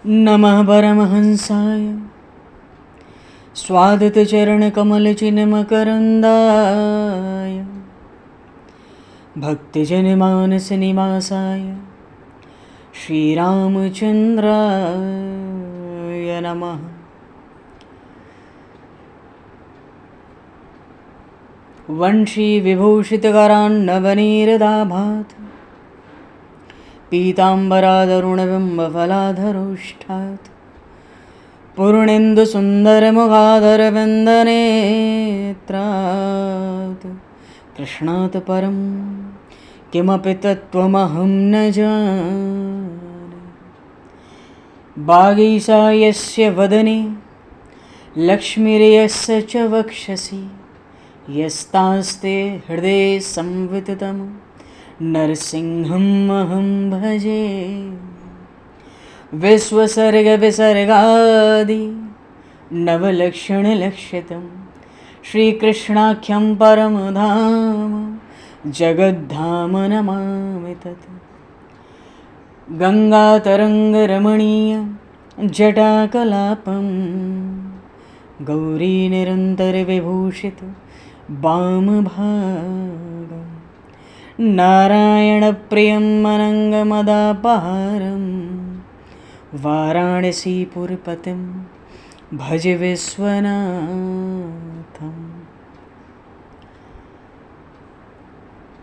नमः परमहंसाय स्वादतचरणकमलचिन्मकरन्दाय भक्तिजनमानसनिवासाय श्रीरामचन्द्राय नमः। वंशीविभूषितकरान्नवनीरदाभात् पीताम्बरादरुणबिम्बफलाधरोष्ठात् पूर्णेन्दुसुन्दरमुखादरविन्दनेत्रात् कृष्णात् परं किमपि तत्त्वमहं न जाने। वागीशायस्य वदने लक्ष्मीर्यस्य च वक्षसि यस्तास्ते हृदये संविततं नरसिंहम् अहं भजे। विश्वसर्गविसर्गादि नवलक्षणलक्षितं श्रीकृष्णाख्यं परमधाम जगद्धाम नमामि तत्। गङ्गातरङ्गरमणीयं जटाकलापं गौरीनिरन्तरविभूषितं वामभागं नारायणप्रियं अनङ्गमदापहारं वाराणसीपुरपतिं भज विश्वनाथम्।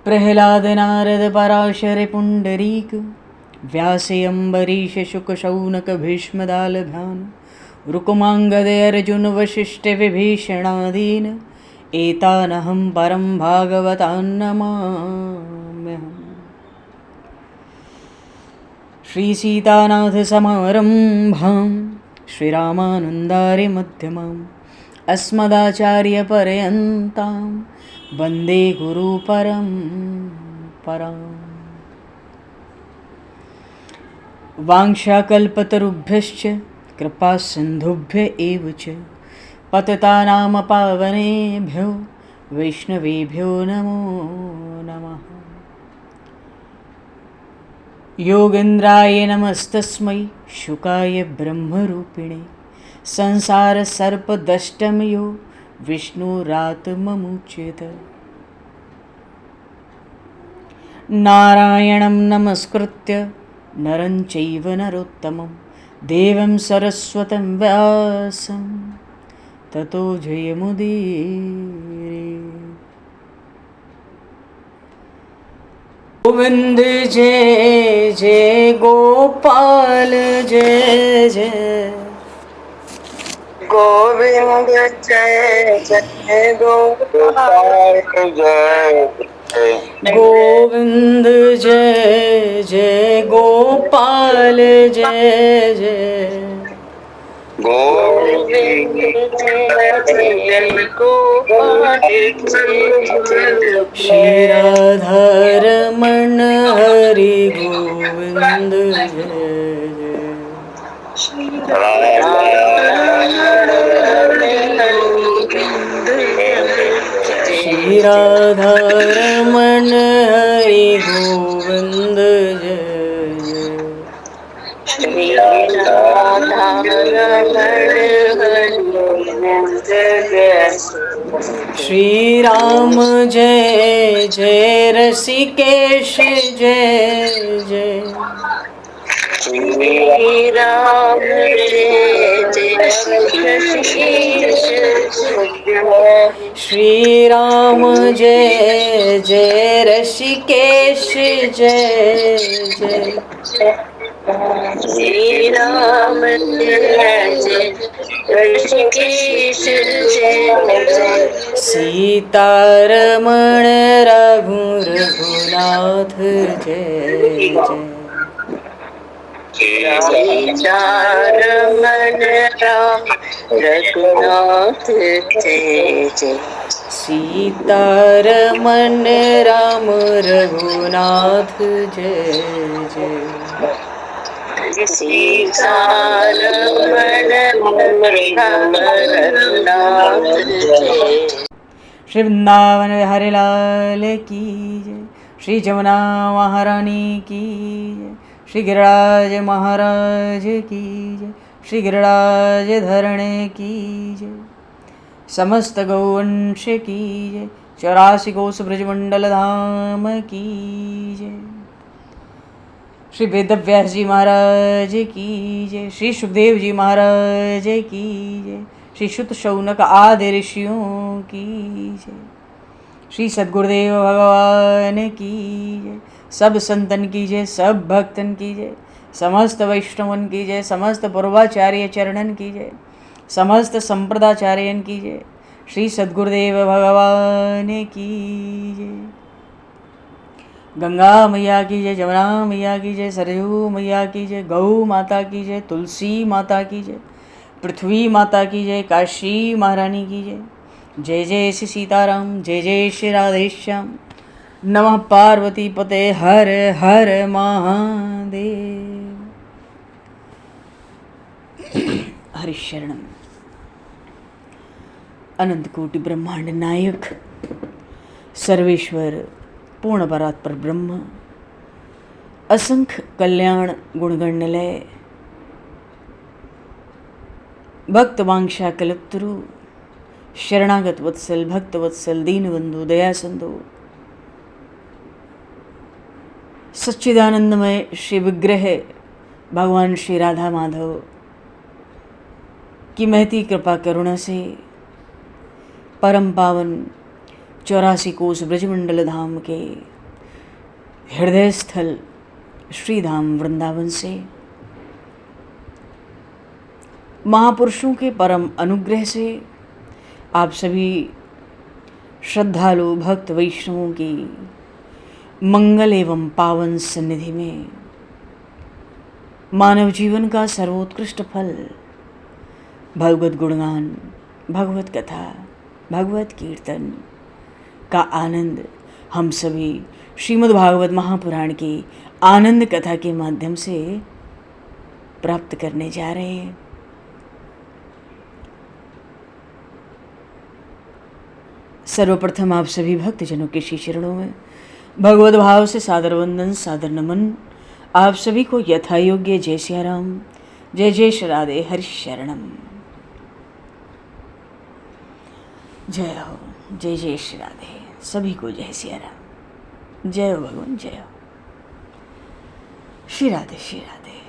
प्रह्लादनारदपराशरपुण्डरीक व्यासयम्बरीशशुकशौनकभीष्मदालभान् रुकुमाङ्गदर्जुनवसिष्ठविभीषणादीन् एतानहं परं भागवतान् नमाम्यहम्। श्रीसीतानाथसमारम्भां श्रीरामानन्दार्यमध्यमाम् अस्मदाचार्यपर्यन्तां वन्दे गुरुपरम्पराम्। वाञ्छाकल्पतरुभ्यश्च कृपासिन्धुभ्य एव च पतितानां पावनेभ्यो वैष्णवेभ्यो नमो नमः। योगेन्द्राय नमस्तस्मै शुकाय ब्रह्मरूपिणे संसारसर्पदष्टमयो विष्णुरात्ममुच्यते। नारायणं नमस्कृत्य नरं चैव नरोत्तमं देवं सरस्वतं व्यासं ततो जयमुदीरये। गोविंद जय जय गोपाल जय जय गोविंद जय जय गोपाल जय गोविंद जय जय गोपाल जय जय गोविंद जय जय गोपाल जय श्री राधारमण हरि गोविंद जय श्री राधारमण हरि गोविंद जय। श्री राम जय जय ऋषिकेश जय जय श्री राम जय जय ऋषिकेश जय। श्री राम जय जय ऋषिकेश जय जय श्री राम जय जय ऋषिकेश जय। सीतारमण रघुनाथ जय जय सीतारमण राम रघुनाथ जय जय। सीतारमण राम रघुनाथ जय जय सीतारमण राम रघुनाथ जय। श्री वृंदावन बिहारी लाल की जय। श्री जमुना महारानी की जय। श्री गिरिराज महाराज की जय, श्री गिरिराज धरणे की जय, समस्त गौवंश की जय, 84 कोस ब्रजमंडल धाम की जय, श्री वेदव्यास जी महाराज की जय, श्री सुखदेव जी महाराज की जय, श्री शुत शौनक आदि ऋषियों की जय, श्री सद्गुरुदेव भगवान की जय, सब संतन की जय, सब भक्तन की जय, समस्त वैष्णवन की जय, समस्त पूर्वाचार्य चरणन की जय, समस्त संप्रदाचार्यन की जय, श्री सद्गुरुदेव भगवान की जय। गंगा मैया की जय, जमुना मैया की जय, सरयू मैया की जय, गौ माता की जय, तुलसी माता की जय, पृथ्वी माता की जय, काशी महारानी की जय। जय जय श्री सीताराम, जय जय श्री राधेश्याम। नमः पार्वती पते हर हर महादेव। हरिशरणम। अनंत कोटि ब्रह्मांड नायक सर्वेश्वर पूर्ण परात्पर ब्रह्म, असंख्य कल्याण गुणगणनिलय, भक्त वांछा कल्पतरु, शरणागत वत्सल, भक्त वत्सल, दीनबंधु, दया सिंधु, सच्चिदानंदमय श्री विग्रह भगवान श्री राधा माधव की महती कृपा करुणा से परम पावन 84 कोस ब्रजमंडल धाम के हृदय स्थल श्री धाम वृंदावन से महापुरुषों के परम अनुग्रह से आप सभी श्रद्धालु भक्त वैष्णवों की मंगल एवं पावन सन्निधि में मानव जीवन का सर्वोत्कृष्ट फल भगवत गुणगान, भगवत कथा, भगवत कीर्तन का आनंद हम सभी श्रीमद् भागवत महापुराण की आनंद कथा के माध्यम से प्राप्त करने जा रहे हैं। सर्वप्रथम आप सभी भक्तजनों के श्री चरणों में भगवत भाव से सादर वंदन, सादर नमन। आप सभी को यथा योग्य जय सिया राम, जय जय श्री राधे, हरि शरणम। जय हो, जय जय श्री राधे, सभी को जय सिया राम, जय हो भगवान, जय हो श्री राधे, श्री राधे,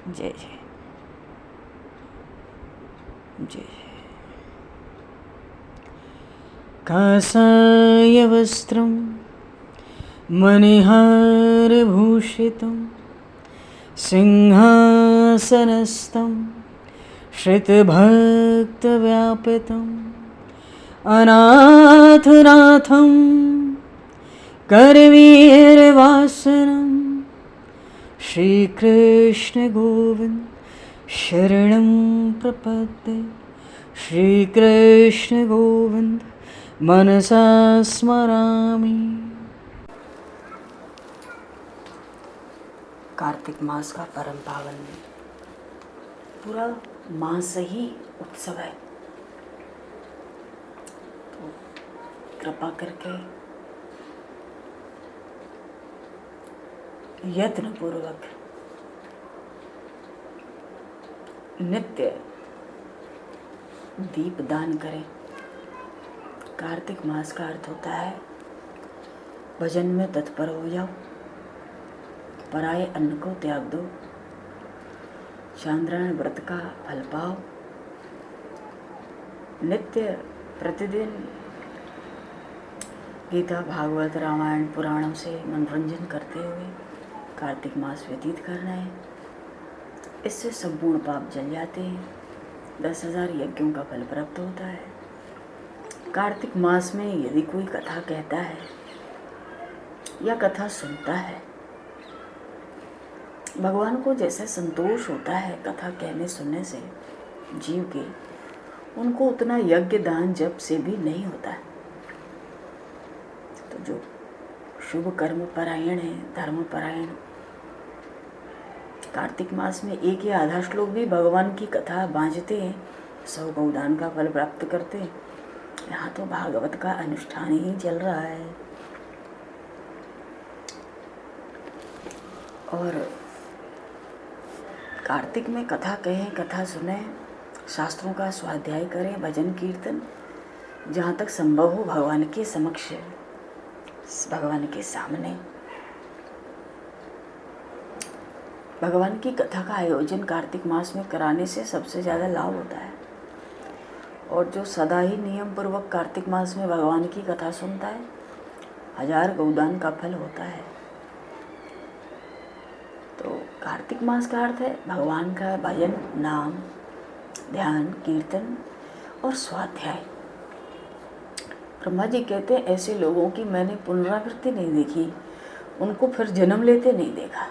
जय जय जय जय। कासाय वस्त्रं मणिहारभूषितं सिंहासनस्थं श्रितभक्तव्यापितम् अनाथनाथं करवीरवासनं श्रीकृष्ण गोविंद शरणं प्रपद्ये। श्रीकृष्ण गोविंद मनसा स्मरामि। कार्तिक मास का परम पावन पूरा मास ही उत्सव है, तो कृपा करके यत्न पूर्वक नित्य दीप दान करें। कार्तिक मास का अर्थ होता है भजन में तत्पर हो जाओ, पराये अन्न को त्याग दो, चांद्रायण व्रत का फल पाओ, नित्य प्रतिदिन गीता, भागवत, रामायण, पुराणों से मनोरंजन करते हुए कार्तिक मास व्यतीत करना है। इससे संपूर्ण पाप जल जाते हैं, 10,000 यज्ञों का फल प्राप्त होता है। कार्तिक मास में यदि कोई कथा कहता है या कथा सुनता है, भगवान को जैसे संतोष होता है कथा कहने सुनने से जीव के, उनको उतना यज्ञ दान जप से भी नहीं होता है। तो जो शुभ कर्म परायण है, धर्म परायण, कार्तिक मास में एक या आधा श्लोक भी भगवान की कथा बांझते हैं, 100 गौदान का फल प्राप्त करते हैं। यहाँ तो भागवत का अनुष्ठान ही चल रहा है। और कार्तिक में कथा कहें, कथा सुने, शास्त्रों का स्वाध्याय करें, भजन कीर्तन, जहाँ तक संभव हो भगवान के समक्ष, भगवान के सामने भगवान की कथा का आयोजन कार्तिक मास में कराने से सबसे ज़्यादा लाभ होता है। और जो सदा ही नियम पूर्वक कार्तिक मास में भगवान की कथा सुनता है, 1000 गौदान का फल होता है। तो कार्तिक मास का अर्थ है भगवान का भजन, नाम, ध्यान, कीर्तन और स्वाध्याय। ब्रह्मा जी कहते हैं ऐसे लोगों की मैंने पुनरावृत्ति नहीं देखी, उनको फिर जन्म लेते नहीं देखा।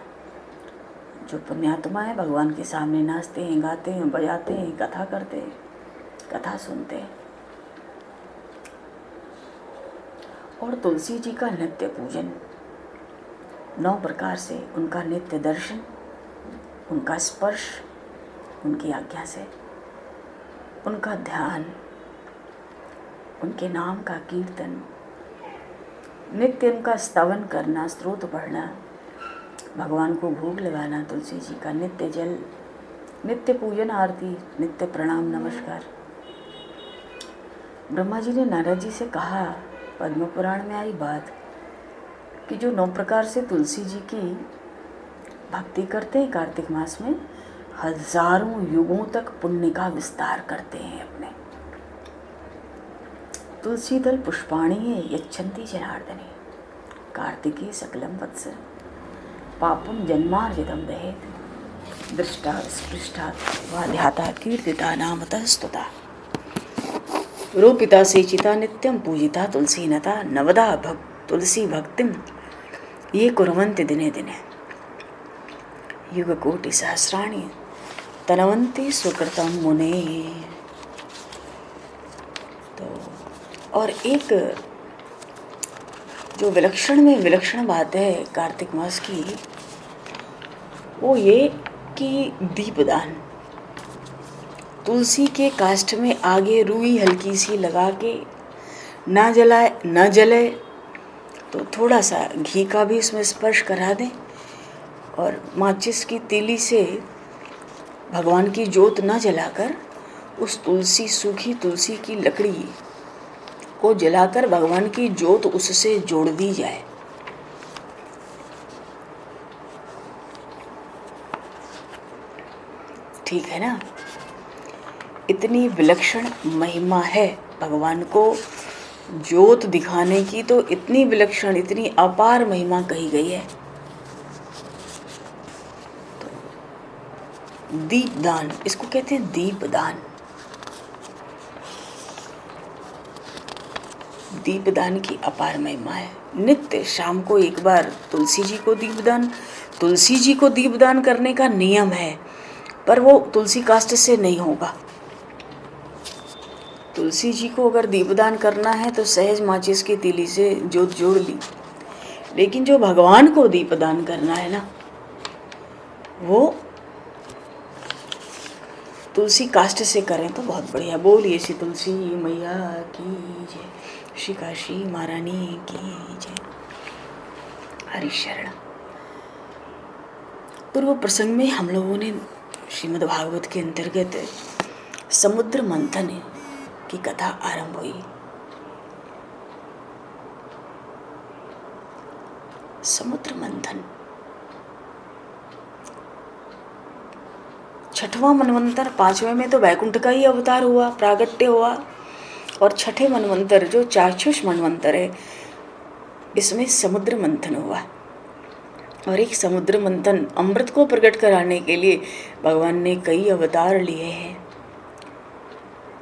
जो पुण्यात्मा है भगवान के सामने नाचते हैं, गाते हैं, बजाते हैं, कथा करते हैं, कथा सुनते हैं। और तुलसी जी का नित्य पूजन 9 प्रकार से, उनका नित्य दर्शन, उनका स्पर्श, उनकी आज्ञा से, उनका ध्यान, उनके नाम का कीर्तन, नित्य उनका स्तवन करना, स्तोत्र पढ़ना, भगवान को भोग लगाना, तुलसी जी का नित्य जल, नित्य पूजन आरती, नित्य प्रणाम नमस्कार। ब्रह्मा जी ने नारद जी से कहा, पद्म पुराण में आई बात कि जो 9 प्रकार से तुलसी जी की भक्ति करते हैं कार्तिक मास में, हजारों युगों तक पुण्य का विस्तार करते हैं अपने। तुलसी दल पुष्पाणि यच्छन्ति जनार्दने कार्तिके सकलम वत्स पापम जन्मार्जितम दहेत दृष्टा स्पृष्टा वा ध्याता कीर्तिता नामतः स्तुता रूपिता सेचिता नित्यं पूजिता तुलसी नता नवदा तुलसी भक्तिम ये कुर्वन्ति दिने दिने युगकोटि सहस्राणि तनवन्ति सुकृतं मुने। तो और एक जो विलक्षण में विलक्षण बात है कार्तिक मास की, वो ये कि दीपदान, तुलसी के काष्ठ में आगे रुई हल्की सी लगा के ना जलाए, ना जले तो थोड़ा सा घी का भी इसमें स्पर्श करा दें और माचिस की तीली से भगवान की जोत न जलाकर उस तुलसी, सूखी तुलसी की लकड़ी को जलाकर भगवान की जोत उससे जोड़ दी जाए। ठीक है ना? इतनी विलक्षण महिमा है भगवान को जोत दिखाने की, तो इतनी विलक्षण, इतनी अपार महिमा कही गई है। तो दीपदान, इसको कहते हैं दीपदान। दीपदान की अपार महिमा है। नित्य शाम को एक बार तुलसी जी को दीपदान, तुलसी जी को दीपदान करने का नियम है, पर वो तुलसी काष्ठ से नहीं होगा। तुलसी जी को अगर दीपदान करना है तो सहज माचिस की तीली से जोत जोड़ ली, लेकिन जो भगवान को दीपदान करना है ना, वो तुलसी काष्ठ से करें तो बहुत बढ़िया। बोलिए श्री तुलसी मैया की जय, श्री काशी महारानी की जय। हरि शरण। पूर्व प्रसंग में हम लोगों ने श्रीमद् भागवत के अंतर्गत समुद्र मंथन की कथा आरंभ हुई। समुद्र मंथन 6वां मनवंतर, 5वें में तो वैकुंठ का ही अवतार हुआ, प्रागट्य हुआ, और 6ठे मनवंतर जो चाक्षुष मनवंतर है, इसमें समुद्र मंथन हुआ। और एक समुद्र मंथन अमृत को प्रकट कराने के लिए भगवान ने कई अवतार लिए हैं।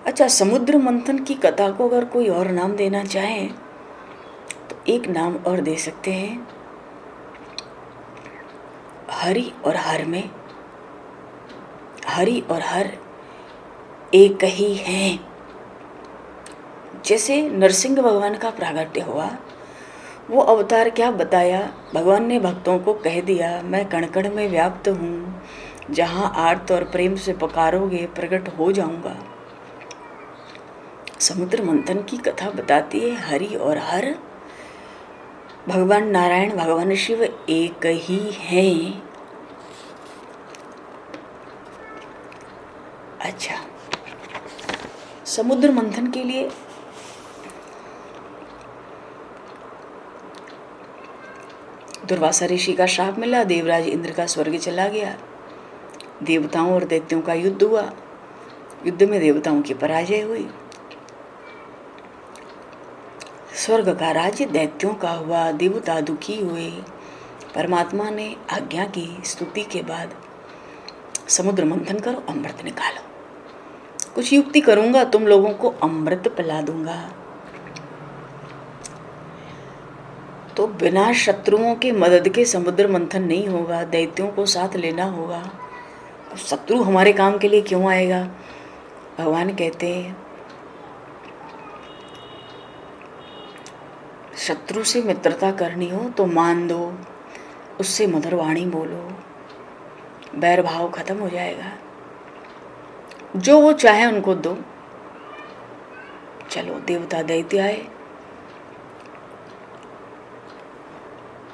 अच्छा, समुद्र मंथन की कथा को अगर कोई और नाम देना चाहे तो एक नाम और दे सकते हैं, हरि और हर में। हरि और हर एक ही हैं। जैसे नरसिंह भगवान का प्रागट्य हुआ, वो अवतार क्या बताया, भगवान ने भक्तों को कह दिया, मैं कण कण में व्याप्त हूँ, जहाँ आर्त और प्रेम से पुकारोगे प्रकट हो जाऊंगा। समुद्र मंथन की कथा बताती है हरि और हर, भगवान नारायण, भगवान शिव एक ही हैं, अच्छा, समुद्र मंथन के लिए दुर्वासा ऋषि का श्राप मिला, देवराज इंद्र का स्वर्ग चला गया, देवताओं और दैत्यों का युद्ध हुआ, युद्ध में देवताओं की पराजय हुई, स्वर्ग का राज्य दैत्यों का हुआ, देवता दुखी हुए। परमात्मा ने आज्ञा की, स्तुति के बाद समुद्र मंथन करो, अमृत निकालो। कुछ युक्ति करूंगा, तुम लोगों को अमृत पिला दूंगा। तो बिना शत्रुओं के मदद के समुद्र मंथन नहीं होगा, दैत्यों को साथ लेना होगा। शत्रु हमारे काम के लिए क्यों आएगा? भगवान कहते हैं शत्रु से मित्रता करनी हो तो मान दो, उससे मधुर वाणी बोलो, बैर भाव खत्म हो जाएगा। जो वो चाहे उनको दो। चलो, देवता दैत्य आए।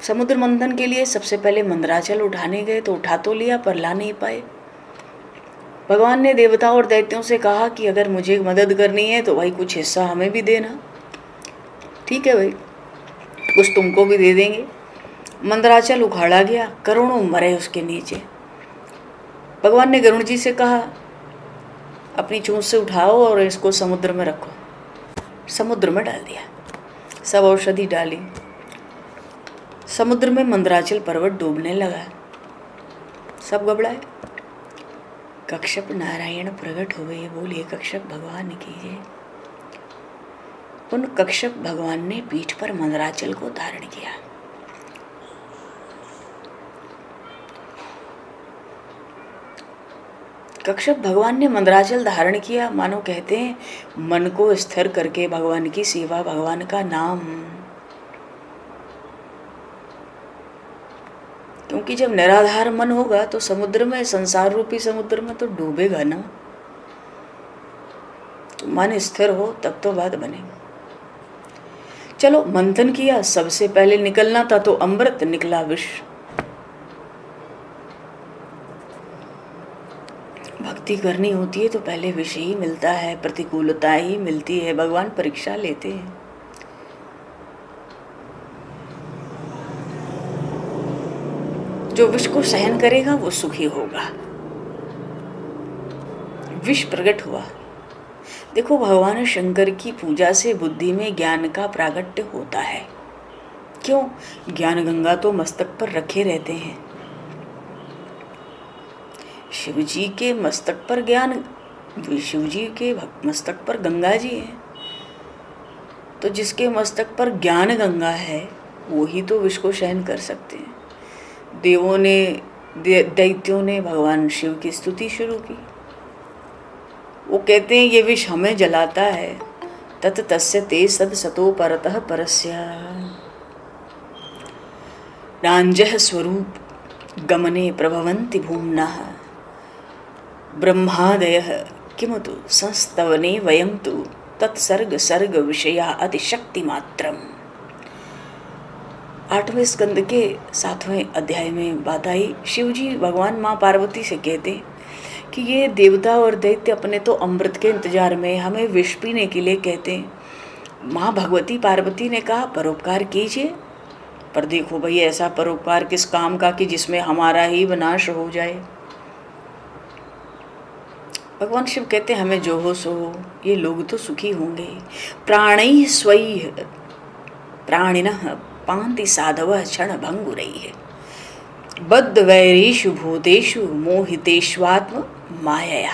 समुद्र मंथन के लिए सबसे पहले मंदराचल उठाने गए तो उठा तो लिया पर ला नहीं पाए। भगवान ने देवता और दैत्यों से कहा कि अगर मुझे मदद करनी है तो भाई कुछ हिस्सा हमें भी देना। ठीक है भाई, कुछ तुमको भी दे देंगे। मंदराचल उखाड़ा गया, करोड़ों मरे उसके नीचे। भगवान ने गरुड़ जी से कहा अपनी चोंच से उठाओ और इसको समुद्र में रखो। समुद्र में डाल दिया, सब औषधि डाली, समुद्र में मंदराचल पर्वत डूबने लगा, सब घबराए। कश्यप नारायण प्रकट हुए, बोलिए कश्यप भगवान की जय। उन कश्यप भगवान ने पीठ पर मंदराचल को धारण किया। कश्यप भगवान ने मंदराचल धारण किया, मानो कहते हैं मन को स्थिर करके भगवान की सेवा, भगवान का नाम। क्योंकि जब निराधार मन होगा तो समुद्र में, संसार रूपी समुद्र में तो डूबेगा ना। तो मन स्थिर हो तब तो बात बने। चलो, मंथन किया, सबसे पहले निकलना था तो अमृत, निकला विष। भक्ति करनी होती है तो पहले विष ही मिलता है, प्रतिकूलता ही मिलती है, भगवान परीक्षा लेते हैं। जो विष को सहन करेगा वो सुखी होगा। विष प्रकट हुआ। देखो, भगवान शंकर की पूजा से बुद्धि में ज्ञान का प्रागट्य होता है। क्यों? ज्ञान गंगा तो मस्तक पर रखे रहते हैं। शिव जी के मस्तक पर ज्ञान, शिव जी के मस्तक पर गंगा जी है, तो जिसके मस्तक पर ज्ञान गंगा है वो ही तो विष को सहन कर सकते हैं। देवों ने, दैत्यों ने भगवान शिव की स्तुति शुरू की। वो कहते हैं ये विष हमें जलाता है। तत् तस्य ते सद सतो परतः परस्य रांजः स्वरूप गमने प्रभवन्ति भूम्नः ब्रह्मादयः किमतु संस्तवने वयं तु तत्सर्ग सर्ग विषया अतिशक्ति मात्रम। 8वें स्कंद के 7वें अध्याय में बात आई। शिव जी भगवान माँ पार्वती से कहते कि ये देवता और दैत्य अपने तो अमृत के इंतजार में, हमें विष पीने के लिए कहते हैं। माँ भगवती पार्वती ने कहा परोपकार कीजिए, पर देखो भाई ऐसा परोपकार किस काम का कि जिसमें हमारा ही विनाश हो जाए। भगवान शिव कहते हैं हमें जो हो सो हो, ये लोग तो सुखी होंगे। प्राणैः स्वैः प्राणिनः पान्ति साधवः क्षण भंगुरैः बद्ध वैरेषु भूतेषु मोहितेष्वात्म मायया।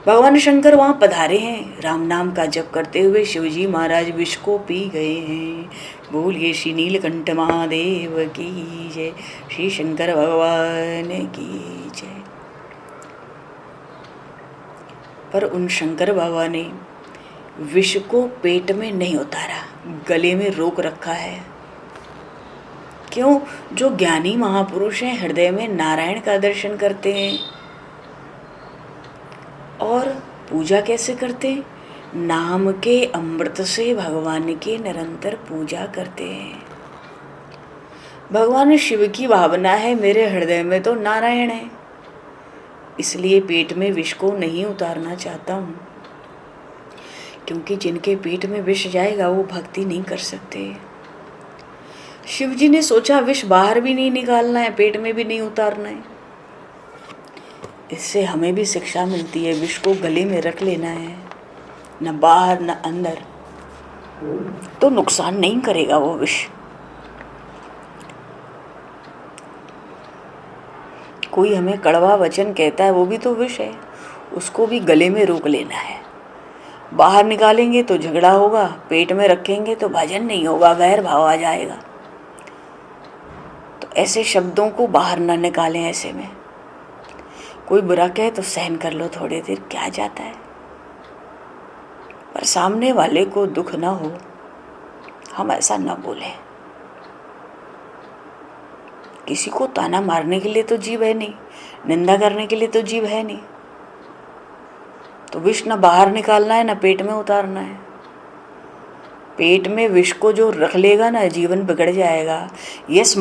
भगवान शंकर वहाँ पधारे हैं, राम नाम का जप करते हुए शिवजी महाराज विष को पी गए हैं। बोलिए श्री नीलकंठ महादेव की जय, श्री शंकर भगवान की जय। पर उन शंकर बाबा ने विष को पेट में नहीं उतारा, गले में रोक रखा है। क्यों? जो ज्ञानी महापुरुष हैं हृदय में नारायण का दर्शन करते हैं। और पूजा कैसे करते हैं? नाम के अमृत से भगवान की निरंतर पूजा करते हैं। भगवान शिव की भावना है मेरे हृदय में तो नारायण है। इसलिए पेट में विष को नहीं उतारना चाहता हूँ, क्योंकि जिनके पेट में विष जाएगा वो भक्ति नहीं कर सकते। शिव जी ने सोचा विष बाहर भी नहीं निकालना है, पेट में भी नहीं उतारना है। इससे हमें भी शिक्षा मिलती है, विष को गले में रख लेना है, न बाहर न अंदर, तो नुकसान नहीं करेगा वो विष। कोई हमें कड़वा वचन कहता है, वो भी तो विष है, उसको भी गले में रोक लेना है। बाहर निकालेंगे तो झगड़ा होगा, पेट में रखेंगे तो भजन नहीं होगा, वैर भाव आ जाएगा। तो ऐसे शब्दों को बाहर ना निकालें। ऐसे में कोई बुरा कहे तो सहन कर लो थोड़ी देर, क्या जाता है, पर सामने वाले को दुख ना हो, हम ऐसा ना बोलें। किसी को ताना मारने के लिए तो जीभ है नहीं, निंदा करने के लिए तो जीभ है नहीं। तो विष न बाहर निकालना है, न पेट में उतारना है। पेट में विष को जो रख लेगा ना, जीवन बिगड़ जाएगा। यस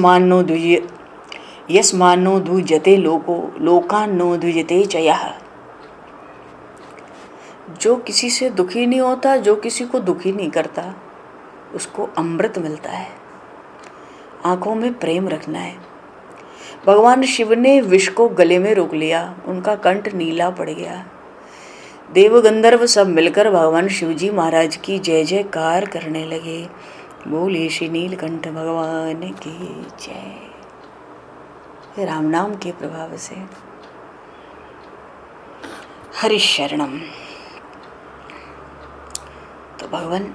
मानो द्विजते लोको लोकान्नो द्विजते चयः। जो किसी से दुखी नहीं होता, जो किसी को दुखी नहीं करता, उसको अमृत मिलता है। आंखों में प्रेम रखना है। भगवान शिव ने विष को गले में रोक लिया, उनका कंठ नीला पड़ गया। देव गंधर्व सब मिलकर भगवान शिवजी महाराज की जय जयकार करने लगे। बोले श्री नीलकंठ भगवान की जय। राम नाम के प्रभाव से हरि शरणम। तो भगवान,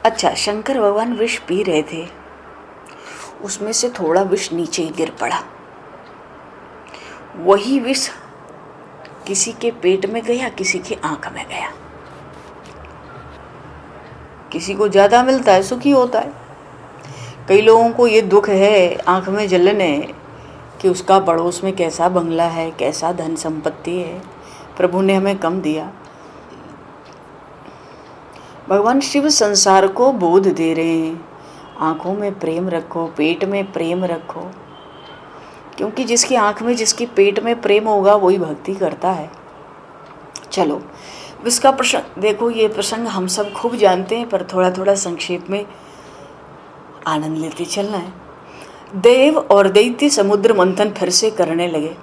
अच्छा, शंकर भगवान विष पी रहे थे, उसमें से थोड़ा विष नीचे गिर पड़ा। वही विष किसी के पेट में गया, किसी की आंख में गया। किसी को ज्यादा मिलता है, सुखी होता है। कई लोगों को ये दुख है, आंख में जलन है कि उसका पड़ोस में कैसा बंगला है, कैसा धन संपत्ति है, प्रभु ने हमें कम दिया। भगवान शिव संसार को बोध दे रहे हैं, आंखों में प्रेम रखो, पेट में प्रेम रखो, क्योंकि जिसकी आंख में, जिसकी पेट में प्रेम होगा वही भक्ति करता है। चलो, इसका प्रसंग देखो, ये प्रसंग हम सब खूब जानते हैं, पर थोड़ा थोड़ा संक्षेप में आनंद लेते चलना है। देव और दैत्य समुद्र मंथन फिर से करने लगे।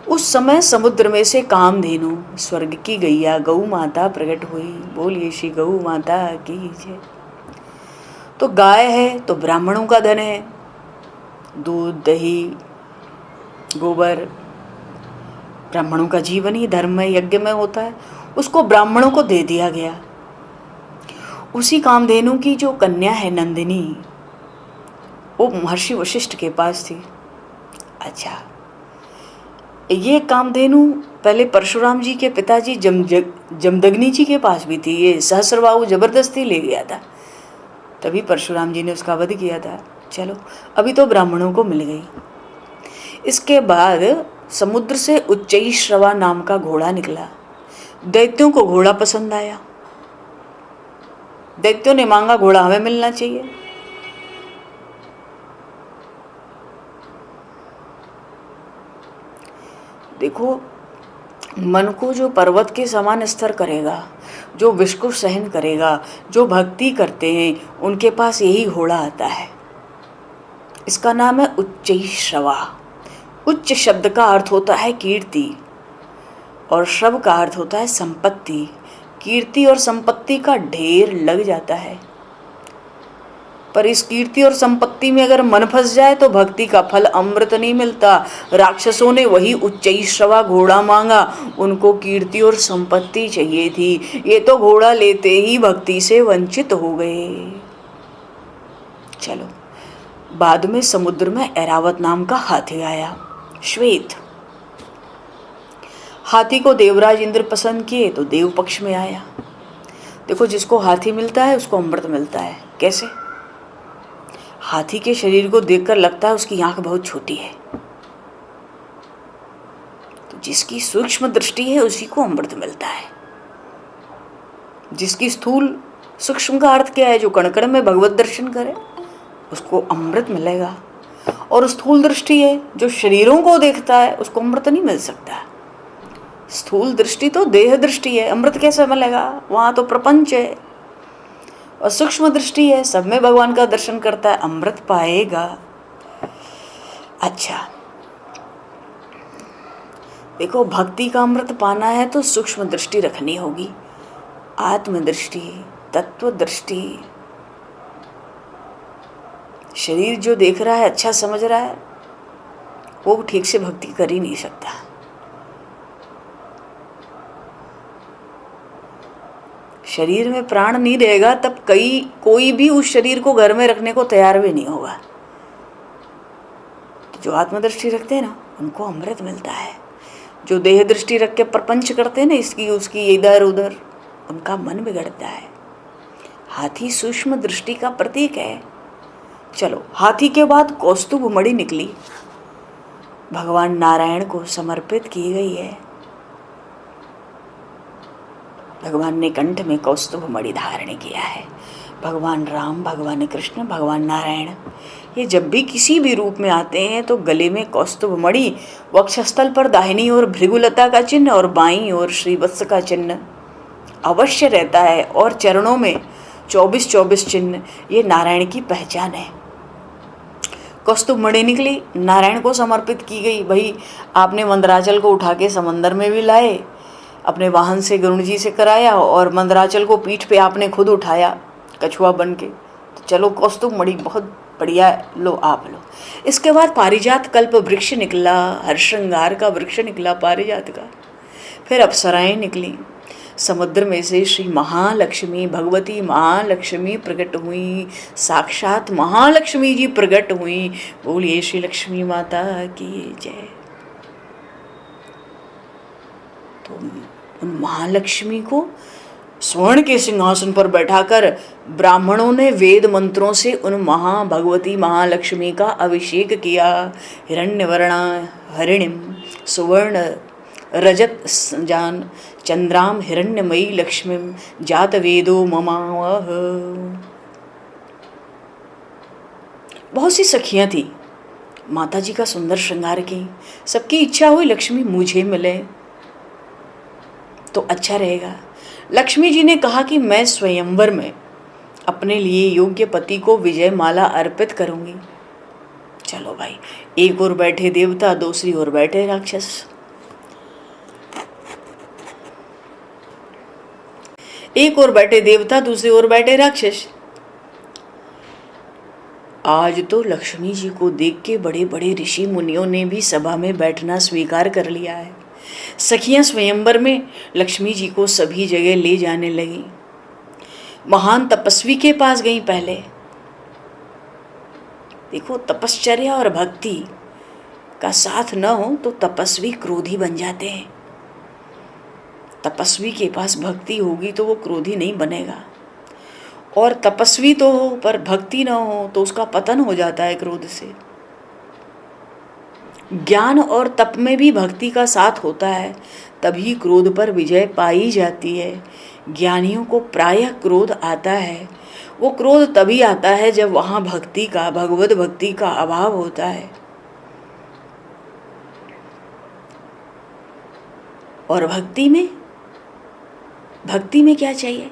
उस समय समुद्र में से कामधेनु, स्वर्ग की गैया गौ माता प्रकट हुई। बोलिए श्री गौ माता की जय। तो गाय है तो ब्राह्मणों का धन है, दूध दही गोबर ब्राह्मणों का जीवन ही धर्म में, यज्ञ में होता है, उसको ब्राह्मणों को दे दिया गया। उसी कामधेनु की जो कन्या है नंदिनी, वो महर्षि वशिष्ठ के पास थी। अच्छा, ये कामधेनु पहले परशुराम जी के पिताजी जमदग्नि जी के पास भी थी। ये सहस्रबाहु जबरदस्ती ले गया था, तभी परशुराम जी ने उसका वध किया था। चलो, अभी तो ब्राह्मणों को मिल गई। इसके बाद समुद्र से उच्चैश्रवा नाम का घोड़ा निकला। दैत्यों को घोड़ा पसंद आया। दैत्यों ने मांगा घोड़ा हमें मिलना चाहिए। देखो, मन को जो पर्वत के समान स्थिर करेगा, जो विष को सहन करेगा, जो भक्ति करते हैं, उनके पास यही घोड़ा आता है। इसका नाम है उच्चैश्रवा। उच्च शब्द का अर्थ होता है कीर्ति, और श्रव का अर्थ होता है संपत्ति। कीर्ति और संपत्ति का ढेर लग जाता है, पर इस कीर्ति और संपत्ति में अगर मन फंस जाए तो भक्ति का फल अमृत नहीं मिलता। राक्षसों ने वही उच्चैश्रवा घोड़ा मांगा, उनको कीर्ति और संपत्ति चाहिए थी, ये तो घोड़ा लेते ही भक्ति से वंचित हो गए। चलो, बाद में समुद्र में ऐरावत नाम का हाथी आया, श्वेत। हाथी को देवराज इंद्र पसंद किए तो देव पक्ष में आया। देखो, जिसको हाथी मिलता है उसको अमृत मिलता है। कैसे? हाथी के शरीर को देखकर लगता है उसकी आंख बहुत छोटी है, तो जिसकी सूक्ष्म दृष्टि है उसी को अमृत मिलता है। जिसकी स्थूल, सूक्ष्म का अर्थ क्या है? जो कण कण में भगवत दर्शन करे उसको अमृत मिलेगा। और स्थूल दृष्टि है, जो शरीरों को देखता है, उसको अमृत नहीं मिल सकता। स्थूल दृष्टि तो देह दृष्टि है, अमृत कैसे मिलेगा, वहां तो प्रपंच है। और सूक्ष्म दृष्टि है, सब में भगवान का दर्शन करता है, अमृत पाएगा। अच्छा देखो, भक्ति का अमृत पाना है तो सूक्ष्म दृष्टि रखनी होगी, आत्मदृष्टि, तत्व दृष्टि। शरीर जो देख रहा है, अच्छा समझ रहा है, वो ठीक से भक्ति कर ही नहीं सकता। शरीर में प्राण नहीं रहेगा तब कोई भी उस शरीर को घर में रखने को तैयार भी नहीं होगा। तो जो आत्मदृष्टि रखते हैं ना, उनको अमृत मिलता है। जो देह दृष्टि रख के प्रपंच करते हैं ना, इसकी उसकी इधर उधर, उनका मन बिगड़ता है। हाथी सूक्ष्म दृष्टि का प्रतीक है। चलो, हाथी के बाद कौस्तुभ मणि निकली, भगवान नारायण को समर्पित की गई है। भगवान ने कंठ में कौस्तुभ मणि धारण किया है। भगवान राम, भगवान कृष्ण, भगवान नारायण, ये जब भी किसी भी रूप में आते हैं तो गले में कौस्तुभ मणि, वक्षस्थल पर दाहिनी ओर भृगुलता का चिन्ह और बाईं ओर श्रीवत्स का चिन्ह अवश्य रहता है। और चरणों में 24-24 चिन्ह, ये नारायण की पहचान है। कौस्तुभ मणि निकली, नारायण को समर्पित की गई। भाई, आपने मंदराचल को उठा के समंदर में भी लाए, अपने वाहन से गरुण जी से कराया, और मंदराचल को पीठ पे आपने खुद उठाया कछुआ बन के। तो चलो, कौस्तुभ मणि बहुत बढ़िया, लो आप लो। इसके बाद पारिजात कल्प वृक्ष निकला, हर्षृंगार का वृक्ष निकला पारिजात का। फिर अप्सराएं निकली, समुद्र में से श्री महालक्ष्मी, भगवती महालक्ष्मी प्रकट हुई, साक्षात महालक्ष्मी जी प्रकट हुई। बोलिए श्री लक्ष्मी माता की जय। तो उन महालक्ष्मी को स्वर्ण के सिंहासन पर बैठाकर ब्राह्मणों ने वेद मंत्रों से उन भगवती महालक्ष्मी का अभिषेक किया। हिरण्यवर्णा हरिणीम सुवर्ण रजत जान चंद्राम हिरण्यमयी लक्ष्मीम जात वेदो ममावह। बहुत सी सखियां थी, माता जी का सुंदर श्रृंगार की। सबकी इच्छा हुई लक्ष्मी मुझे मिले तो अच्छा रहेगा। लक्ष्मी जी ने कहा कि मैं स्वयंवर में अपने लिए योग्य पति को विजय माला अर्पित करूंगी। चलो भाई, एक ओर बैठे देवता, दूसरी ओर बैठे राक्षस। एक ओर बैठे देवता, दूसरी ओर बैठे राक्षस। आज तो लक्ष्मी जी को देख के बड़े बड़े ऋषि मुनियों ने भी सभा में बैठना स्वीकार कर लिया है। सखियां स्वयंवर में लक्ष्मी जी को सभी जगह ले जाने लगी। महान तपस्वी के पास गई पहले। देखो, तपश्चर्या और भक्ति का साथ न हो तो तपस्वी क्रोधी बन जाते हैं। तपस्वी के पास भक्ति होगी तो वो क्रोधी नहीं बनेगा, और तपस्वी तो हो पर भक्ति न हो तो उसका पतन हो जाता है क्रोध से। ज्ञान और तप में भी भक्ति का साथ होता है, तभी क्रोध पर विजय पाई जाती है। ज्ञानियों को प्रायः क्रोध आता है। वो क्रोध तभी आता है जब वहाँ भक्ति का, भगवत भक्ति का अभाव होता है। और भक्ति में क्या चाहिए?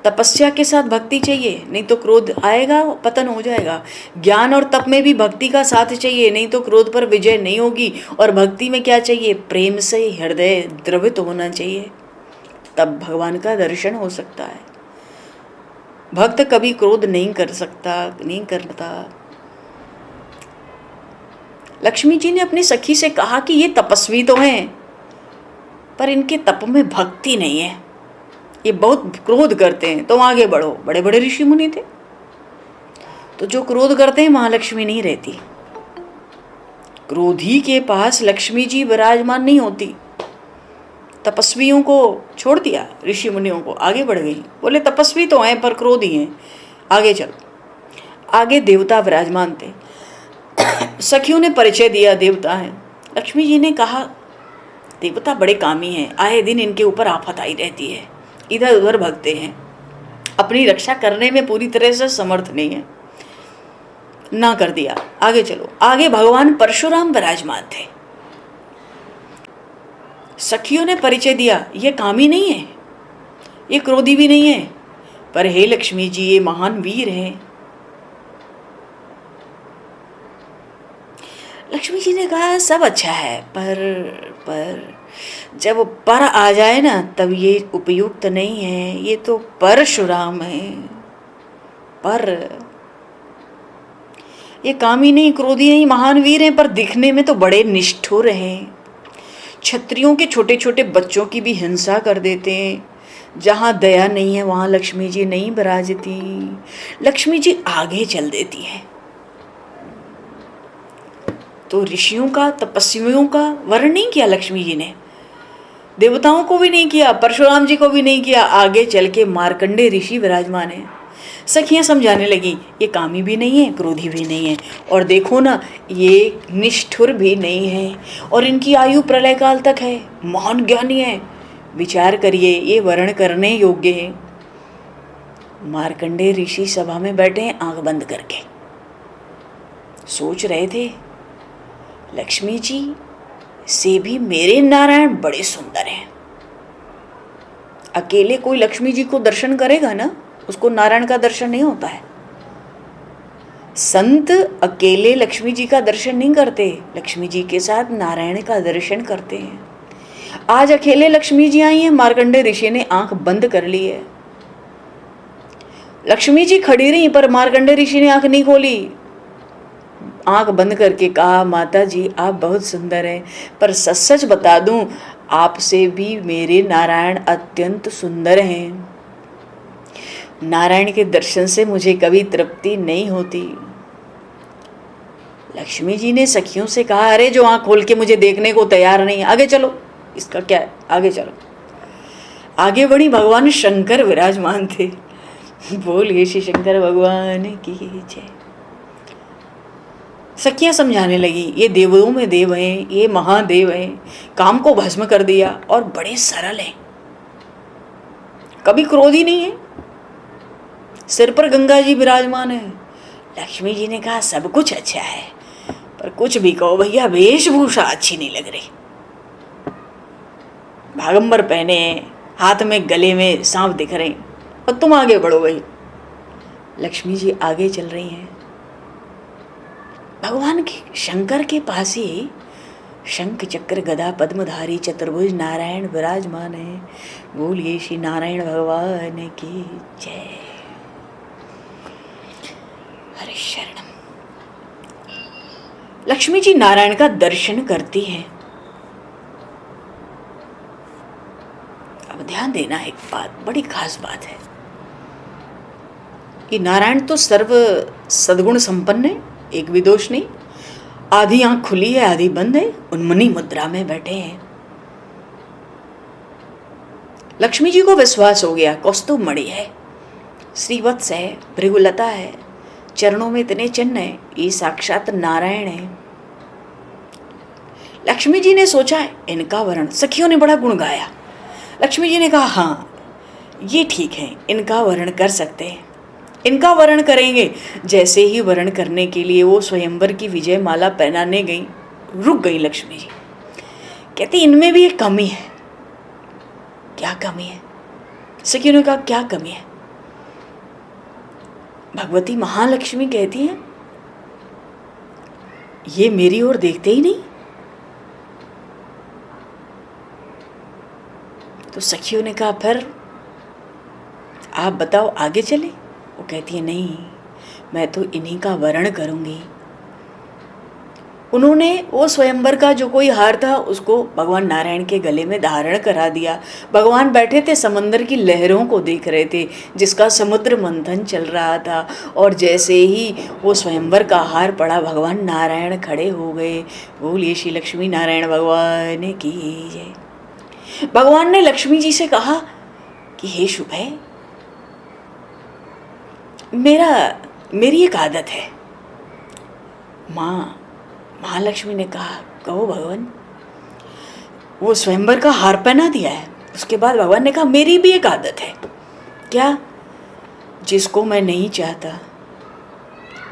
तपस्या के साथ भक्ति चाहिए, नहीं तो क्रोध आएगा, पतन हो जाएगा। ज्ञान और तप में भी भक्ति का साथ चाहिए, नहीं तो क्रोध पर विजय नहीं होगी। और भक्ति में क्या चाहिए? प्रेम से हृदय द्रवित होना चाहिए, तब भगवान का दर्शन हो सकता है। भक्त कभी क्रोध नहीं करता। लक्ष्मी जी ने अपनी सखी से कहा कि ये तपस्वी तो हैं, पर इनके तप में भक्ति नहीं है, ये बहुत क्रोध करते हैं, तो आगे बढ़ो। बड़े बड़े ऋषि मुनि थे, तो जो क्रोध करते हैं महालक्ष्मी नहीं रहती। क्रोधी के पास लक्ष्मी जी विराजमान नहीं होती। तपस्वियों को छोड़ दिया, ऋषि मुनियों को, आगे बढ़ गई। बोले तपस्वी तो हैं पर क्रोधी हैं, आगे चलो। आगे देवता विराजमान थे। सखियों ने परिचय दिया, देवता हैं। लक्ष्मी जी ने कहा देवता बड़े कामी हैं, आए दिन इनके ऊपर आफत आई रहती है, इधर उधर भगते हैं, अपनी रक्षा करने में पूरी तरह से समर्थ नहीं है। ना कर दिया। आगे चलो। आगे भगवान परशुराम विराजमान थे। सखियों ने परिचय दिया, ये कामी नहीं है, ये क्रोधी भी नहीं है, पर हे लक्ष्मी जी ये महान वीर हैं। लक्ष्मी जी ने कहा सब अच्छा है, पर जब पर आ जाए ना तब ये उपयुक्त नहीं है, ये तो परशुराम है। पर ये कामी नहीं, क्रोधी नहीं, महान वीर हैं, पर दिखने में तो बड़े निष्ठुर हैं। क्षत्रियों के छोटे छोटे बच्चों की भी हिंसा कर देते हैं। जहाँ दया नहीं है वहाँ लक्ष्मी जी नहीं विराजती। लक्ष्मी जी आगे चल देती है। तो ऋषियों का, तपस्वियों का वर्ण नहीं किया लक्ष्मी जी ने, देवताओं को भी नहीं किया, परशुराम जी को भी नहीं किया। आगे चल के मार्कंडे ऋषि विराजमान है। सखियां समझाने लगी, ये कामी भी नहीं है, क्रोधी भी नहीं है, और देखो ना ये निष्ठुर भी नहीं है, और इनकी आयु प्रलय काल तक है, महान ज्ञानी है। विचार करिए, ये वर्ण करने योग्य है। मार्कंडे ऋषि सभा में बैठे हैं आंख बंद करके, सोच रहे थे लक्ष्मी जी से भी मेरे नारायण बड़े सुंदर हैं। अकेले कोई लक्ष्मी जी को दर्शन करेगा ना, उसको नारायण का दर्शन नहीं होता है। संत अकेले लक्ष्मी जी का दर्शन नहीं करते, लक्ष्मी जी के साथ नारायण का दर्शन करते हैं। आज अकेले लक्ष्मी जी आई हैं, मार्कंडे ऋषि ने आंख बंद कर ली है। लक्ष्मी जी खड़ी रही पर मार्कंडे ऋषि ने आंख नहीं खोली। आंख बंद करके कहा, माता जी आप बहुत सुंदर हैं, पर सच सच बता दूं आपसे भी मेरे नारायण अत्यंत सुंदर हैं। नारायण के दर्शन से मुझे कभी तृप्ति नहीं होती। लक्ष्मी जी ने सखियों से कहा, अरे जो आंख खोल के मुझे देखने को तैयार नहीं, आगे चलो, इसका क्या है, आगे चलो। आगे बढ़ी, भगवान शंकर विराजमान थे। बोलिए श्री शंकर भगवान की जय। सखियां समझाने लगी, ये देवों में देव हैं, ये महादेव हैं, काम को भस्म कर दिया और बड़े सरल हैं, कभी क्रोधी नहीं है, सिर पर गंगा जी विराजमान है। लक्ष्मी जी ने कहा सब कुछ अच्छा है, पर कुछ भी कहो भैया वेशभूषा अच्छी नहीं लग रही। भागंबर पहने, हाथ में गले में सांप दिख रहे हैं, और तुम आगे बढ़ो भाई। लक्ष्मी जी आगे चल रही हैं। भगवान के शंकर के पास ही शंख चक्र गदा पद्मधारी चतुर्भुज नारायण विराजमान है। बोलिए श्री नारायण भगवान की जय। हरे शरणम। लक्ष्मी जी नारायण का दर्शन करती है। अब ध्यान देना, एक बात बड़ी खास बात है कि नारायण तो सर्व सद्गुण संपन्न है, एक भी दोष नहीं। आधी आंख खुली है, आधी बंद है, उन्मनी मुद्रा में बैठे हैं। लक्ष्मी जी को विश्वास हो गया, कौस्तुभ मणि है, श्रीवत्स है, भृगुलता है, चरणों में इतने चिन्ह है, ये साक्षात नारायण है। लक्ष्मी जी ने सोचा इनका वर्ण, सखियों ने बड़ा गुण गाया। लक्ष्मी जी ने कहा हाँ ये ठीक है, इनका वर्ण कर सकते हैं, इनका वर्ण करेंगे। जैसे ही वर्ण करने के लिए वो स्वयंवर की विजय माला पहनाने गई, रुक गई लक्ष्मी जी। कहती इनमें भी एक कमी है। क्या कमी है? सखियों ने कहा क्या कमी है? भगवती महालक्ष्मी कहती हैं ये मेरी ओर देखते ही नहीं। तो सखियों ने कहा फिर आप बताओ आगे चले। वो कहती है नहीं, मैं तो इन्हीं का वर्ण करूंगी। उन्होंने वो स्वयंवर का जो कोई हार था उसको भगवान नारायण के गले में धारण करा दिया। भगवान बैठे थे, समंदर की लहरों को देख रहे थे जिसका समुद्र मंथन चल रहा था, और जैसे ही वो स्वयंवर का हार पड़ा भगवान नारायण खड़े हो गए। बोलिए श्री लक्ष्मी नारायण भगवान की जय। भगवान ने लक्ष्मी जी से कहा कि हे शुभ है, मेरी एक आदत है। महालक्ष्मी ने कहा कहो भगवान। वो स्वयंवर का हार पहना दिया है। उसके बाद भगवान ने कहा मेरी भी एक आदत है। क्या? जिसको मैं नहीं चाहता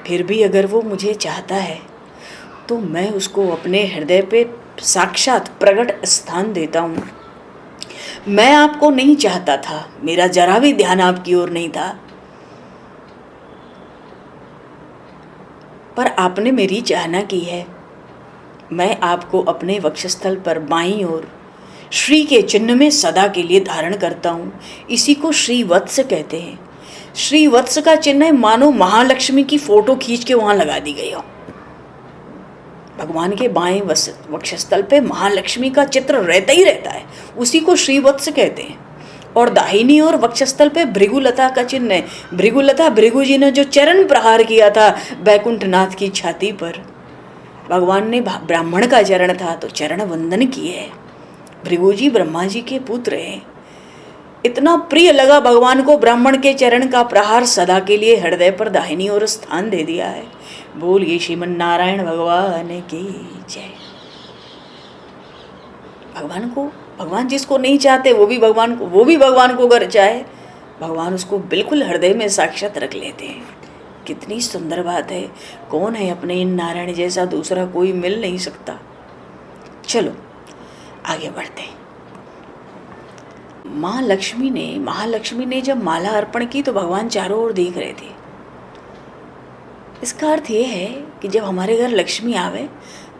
फिर भी अगर वो मुझे चाहता है तो मैं उसको अपने हृदय पे साक्षात प्रकट स्थान देता हूँ। मैं आपको नहीं चाहता था, मेरा जरा भी ध्यान आपकी ओर नहीं था, पर आपने मेरी चाहना की है। मैं आपको अपने वक्षस्थल पर बाईं ओर श्री के चिन्ह में सदा के लिए धारण करता हूँ। इसी को श्री वत्स कहते हैं। श्री वत्स का चिन्ह है मानो महालक्ष्मी की फोटो खींच के वहां लगा दी गई हो। भगवान के बाएं वक्षस्थल पे महालक्ष्मी का चित्र रहता ही रहता है, उसी को श्रीवत्स कहते हैं। और दाहिनी ओर वक्षस्थल पे भृगुलता का चिन्ह है। भृगुलता, भृगु जी ने जो चरण प्रहार किया था बैकुंठनाथ की छाती पर, भगवान ने ब्राह्मण का चरण था तो चरण वंदन किए। भृगु जी ब्रह्मा जी के पुत्र हैं। इतना प्रिय लगा भगवान को ब्राह्मण के चरण का प्रहार, सदा के लिए हृदय पर दाहिनी ओर स्थान दे दिया है। बोलिए श्रीमन नारायण भगवान की जय। भगवान जिसको नहीं चाहते वो भी भगवान को अगर चाहे, भगवान उसको बिल्कुल हृदय में साक्षात रख लेते हैं। कितनी सुंदर बात है। कौन है अपने इन नारायण जैसा, दूसरा कोई मिल नहीं सकता। चलो आगे बढ़ते हैं। महालक्ष्मी ने जब माला अर्पण की तो भगवान चारों ओर देख रहे थे। इसका अर्थ ये है कि जब हमारे घर लक्ष्मी आवे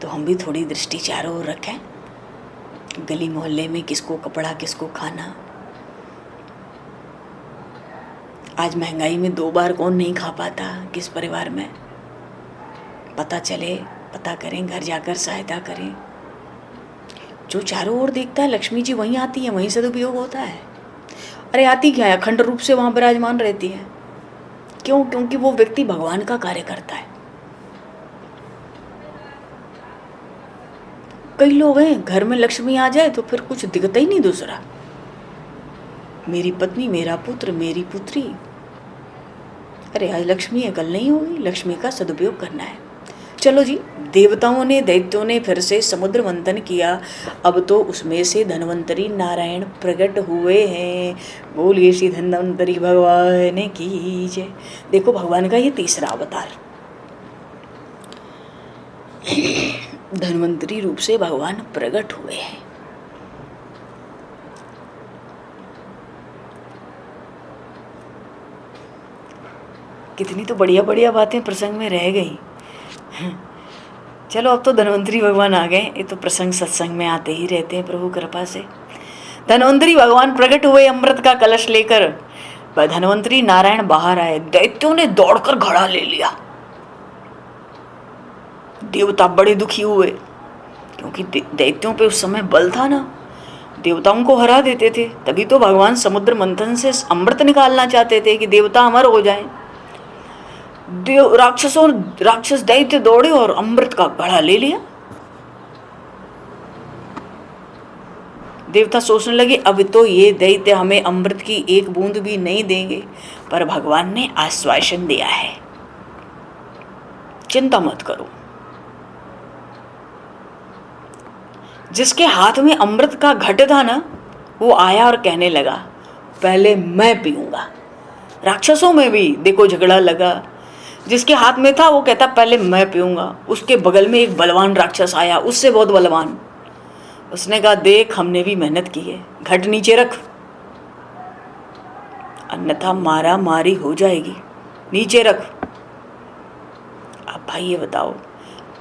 तो हम भी थोड़ी दृष्टि चारों ओर रखें। गली मोहल्ले में किसको कपड़ा, किसको खाना। आज महंगाई में 2 बार कौन नहीं खा पाता, किस परिवार में, पता चले, पता करें, घर जाकर सहायता करें। जो चारों ओर देखता है लक्ष्मी जी वहीं आती है, वहीं सदुपयोग होता है। अरे आती क्या है, अखंड रूप से वहां विराजमान रहती है। क्यों? क्योंकि वो व्यक्ति भगवान का कार्य करता है। कई लोग हैं घर में लक्ष्मी आ जाए तो फिर कुछ दिखता ही नहीं दूसरा। मेरी पत्नी, मेरा पुत्र, मेरी पुत्री। अरे आज लक्ष्मी है, कल नहीं होगी। लक्ष्मी का सदुपयोग करना है। चलो जी, देवताओं ने, दैत्यों ने फिर से समुद्र मंथन किया। अब तो उसमें से धन्वंतरी नारायण प्रकट हुए हैं। बोलिए श्री धन्वंतरी भगवान की जय। देखो भगवान का ये तीसरा अवतार, धन्वंतरी रूप से भगवान प्रकट हुए हैं। कितनी तो बढ़िया बढ़िया बातें प्रसंग में रह गई। चलो अब तो धन्वंतरी भगवान आ गए। ये तो प्रसंग सत्संग में आते ही रहते हैं प्रभु कृपा से। धन्वंतरी भगवान प्रकट हुए अमृत का कलश लेकर। धन्वंतरी नारायण बाहर आए। दैत्यों ने दौड़कर घड़ा ले लिया। देवता बड़े दुखी हुए क्योंकि दैत्यों पे उस समय बल था ना, देवताओं को हरा देते थे। तभी तो भगवान समुद्र मंथन से अमृत निकालना चाहते थे कि देवता अमर हो जाएं। राक्षस दैत्य दौड़े और अमृत का घड़ा ले लिया। देवता सोचने लगे अब तो ये दैत्य हमें अमृत की एक बूंद भी नहीं देंगे। पर भगवान ने आश्वासन दिया है, चिंता मत करो। जिसके हाथ में अमृत का घट था ना, वो आया और कहने लगा पहले मैं पीऊंगा। राक्षसों में भी देखो झगड़ा लगा। जिसके हाथ में था वो कहता पहले मैं पीऊंगा। उसके बगल में एक बलवान राक्षस आया, उससे बहुत बलवान। उसने कहा देख हमने भी मेहनत की है, घट नीचे रख, अन्यथा मारा मारी हो जाएगी, नीचे रख। अब भाई ये बताओ,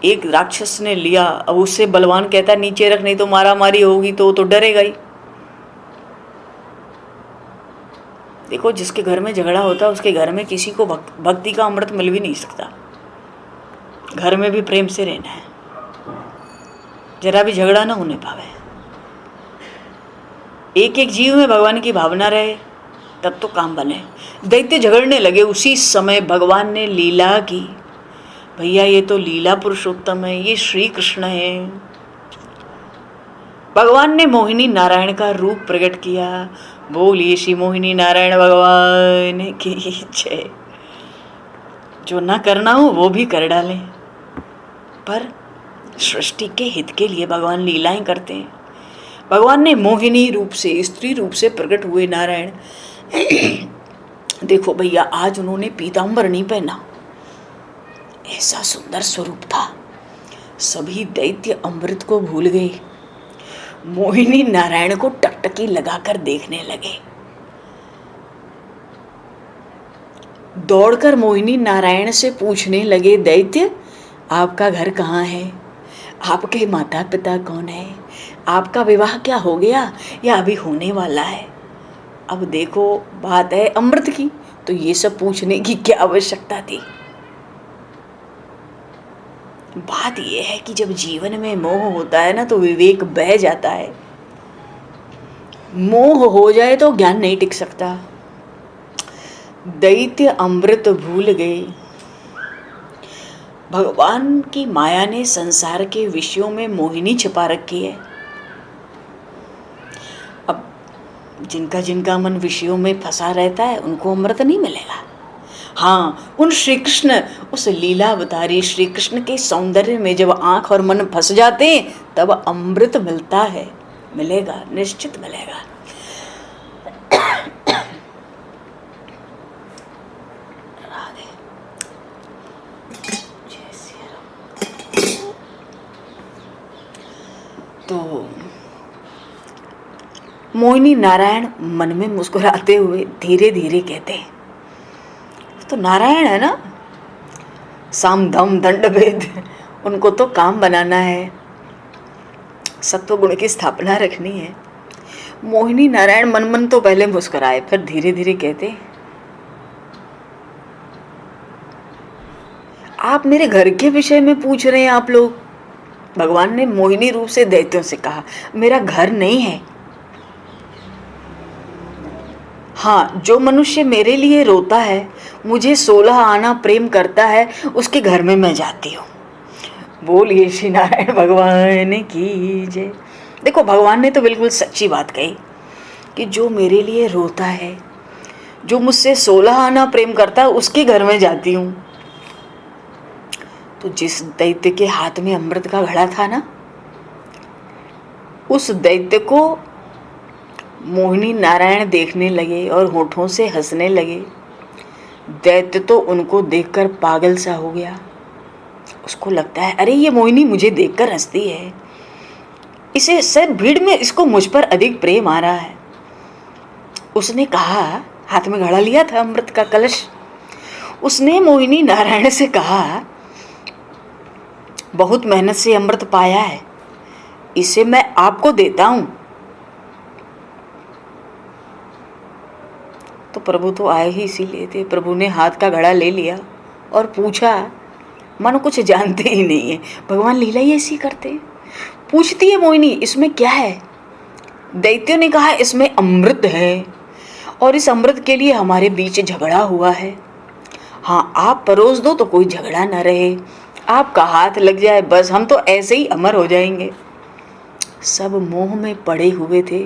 एक राक्षस ने लिया, अब उससे बलवान कहता नीचे रख नहीं तो मारा मारी होगी, तो डरेगा ही। देखो जिसके घर में झगड़ा होता है उसके घर में किसी को भक्ति का अमृत मिल भी नहीं सकता। घर में भी प्रेम से रहना है, जरा भी झगड़ा ना होने पावे। एक एक जीव में भगवान की भावना रहे तब तो काम बने। दैत्य झगड़ने लगे, उसी समय भगवान ने लीला की। भैया ये तो लीला पुरुषोत्तम है, ये श्री कृष्ण है। भगवान ने मोहिनी नारायण का रूप प्रकट किया। बोलिए श्री मोहिनी नारायण भगवान की जय। जो ना करना हो वो भी कर डालें, पर सृष्टि के हित के लिए भगवान लीलाएं करते हैं। भगवान ने मोहिनी रूप से, स्त्री रूप से प्रकट हुए नारायण। देखो भैया आज उन्होंने पीताम्बर नहीं पहना, ऐसा सुंदर स्वरूप था। सभी दैत्य अमृत को भूल गए। मोहिनी नारायण को टकटकी लगाकर देखने लगे। दौड़कर मोहिनी नारायण से पूछने लगे, दैत्य आपका घर कहाँ है? आपके माता पिता कौन है? आपका विवाह क्या हो गया या अभी होने वाला है? अब देखो, बात है अमृत की, तो ये सब पूछने की क्या आवश्यकता थी? बात यह है कि जब जीवन में मोह होता है ना, तो विवेक बह जाता है। मोह हो जाए तो ज्ञान नहीं टिक सकता। दैत्य अमृत भूल गए। भगवान की माया ने संसार के विषयों में मोहिनी छिपा रखी है। अब जिनका जिनका मन विषयों में फंसा रहता है, उनको अमृत नहीं मिलेगा। हाँ, उन श्री कृष्ण, उस लीला अवतारी श्री कृष्ण के सौंदर्य में जब आंख और मन फंस जाते हैं, तब अमृत मिलता है। मिलेगा, निश्चित मिलेगा। तो मोहिनी नारायण मन में मुस्कुराते हुए धीरे धीरे कहते हैं, तो नारायण है ना, साम दाम दंड भेद, उनको तो काम बनाना है, सत्व गुण की स्थापना रखनी है। मोहिनी नारायण मन मन तो पहले मुस्कुराए, फिर धीरे धीरे कहते, आप मेरे घर के विषय में पूछ रहे हैं आप लोग? भगवान ने मोहिनी रूप से दैत्यों से कहा, मेरा घर नहीं है। हाँ, जो मनुष्य मेरे लिए रोता है, मुझे 16 आना प्रेम करता है, उसके घर में मैं जाती हूँ। बोलिए श्री नारायण भगवान की जय। देखो, भगवान ने तो बिल्कुल सच्ची बात कही कि जो मेरे लिए रोता है, जो मुझसे 16 आना प्रेम करता है, उसके घर में जाती हूँ। तो जिस दैत्य के हाथ में अमृत का घड़ा था ना, उस दैत्य को मोहिनी नारायण देखने लगे और होठों से हंसने लगे। दैत्य तो उनको देखकर पागल सा हो गया। उसको लगता है, अरे ये मोहिनी मुझे देखकर हंसती है, इसे सब भीड़ में इसको मुझ पर अधिक प्रेम आ रहा है। उसने कहा, हाथ में घड़ा लिया था अमृत का कलश, उसने मोहिनी नारायण से कहा, बहुत मेहनत से अमृत पाया है, इसे मैं आपको देता हूं। तो प्रभु तो आए ही इसीलिए थे। प्रभु ने हाथ का घड़ा ले लिया और पूछा, मानो कुछ जानते ही नहीं है। भगवान लीला ही ऐसी करते हैं। पूछती है मोहिनी, इसमें क्या है? दैत्यों ने कहा, इसमें अमृत है और इस अमृत के लिए हमारे बीच झगड़ा हुआ है। हाँ, आप परोस दो तो कोई झगड़ा ना रहे, आपका हाथ लग जाए, बस हम तो ऐसे ही अमर हो जाएंगे। सब मोह में पड़े हुए थे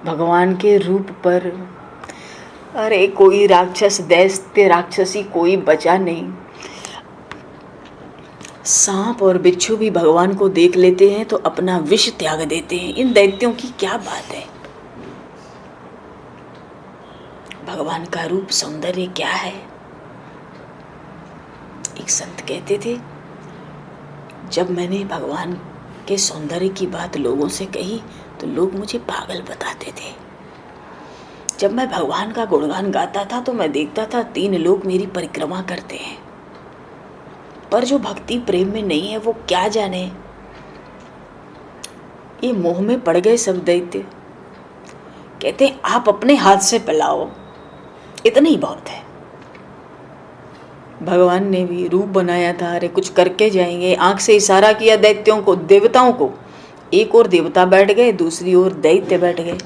भगवान के रूप पर। अरे कोई राक्षस, दैत्य राक्षसी कोई बचा नहीं। सांप और बिच्छू भी भगवान को देख लेते हैं तो अपना विष त्याग देते हैं। इन दैत्यों की क्या बात है? भगवान का रूप सौंदर्य क्या है? एक संत कहते थे, जब मैंने भगवान के सौंदर्य की बात लोगों से कही तो लोग मुझे पागल बताते थे। जब मैं भगवान का गुणगान गाता था तो मैं देखता था 3 लोग मेरी परिक्रमा करते हैं। पर जो भक्ति प्रेम में नहीं है, वो क्या जाने। ये मोह में पड़ गए सब दैत्य। कहते हैं, आप अपने हाथ से पिलाओ, इतना ही बहुत है। भगवान ने भी रूप बनाया था, अरे कुछ करके जाएंगे। आंख से इशारा किया दैत्यों को, देवताओं को। एक ओर देवता बैठ गए, दूसरी ओर दैत्य बैठ गए।